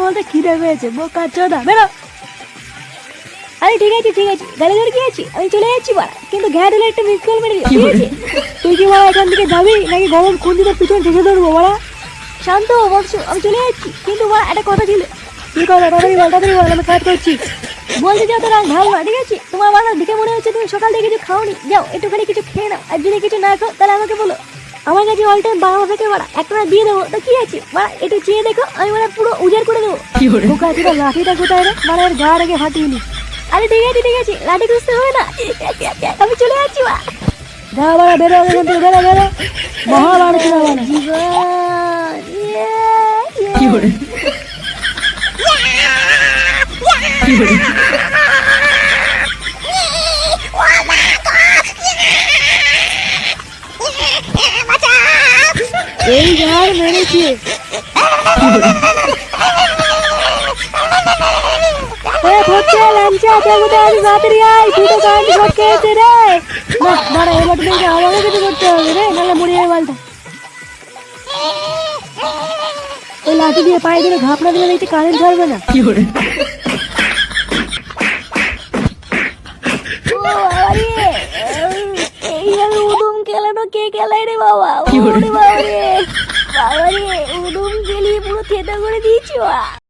বলতে খিদে পেয়েছে, বোকা চোদা বেরো। আরে ঠিক আছে গাড়ি ধরে কি আছি, আমি চলে যাচ্ছি বাড়া, কিন্তু ঘ্যাট হলে একটা মিস কল মেরে দিও, ঠিক আছে? তুই কি বাড়া এখান থেকে যাবি নাকি গরম খুঁজিতে পিছনে ঢেকে ধরবো বাড়া? শান্ত বৎস, আমি চলে যাচ্ছি, কিন্তু বাড়া একটা কথা ছিল। কি কথা? তাড়াতাড়ি বল, আমি কাজ করছি। বলতে যাও তো রাগ ভালো না, ঠিক আছে? তোমার বাড়া দেখে মনে হচ্ছে তুমি সকাল থেকে কিছু খাওনি, যাও একটুখানি কিছু খেয়ে নাও, আর যদি কিছু না খাও তাহলে আমাকে বলো, আমার কাছে অল টাইম 12 থেকে বাড়া একটা দিয়ে দেবো, তো কি আছে বাড়া, একটু চেয়ে দেখো, আমি মানে পুরো উজাড় করে দেবো। বোকা ছিল, লাঠিটা কোথায় রে, মানে এর গা রেখে ফাটিয়ে নি। আরে ঠিক আছে লাঠি খুঁজতে হবে না, আমি চলে যাচ্ছি বা। যা বাড়া বেরো এখান থেকে, বেরো মহা বাড়া ছিল বাড়া জীবন। এই ঝাড় মেরেছে। আমাকে কিছু করতে হবে রে, নাহলে মরে যাবে বালটা। ওই লাঠি দিয়ে পায়ে দিলে ঘাপড়া দিলে দেখতে কারেন্ট ছাড়বে না। এইভাবে উদুম খেলানো কে খেলায় রে বাবা? বাবা রে উদুম খেলিয়ে পুরো থেতা করে দিয়েছি।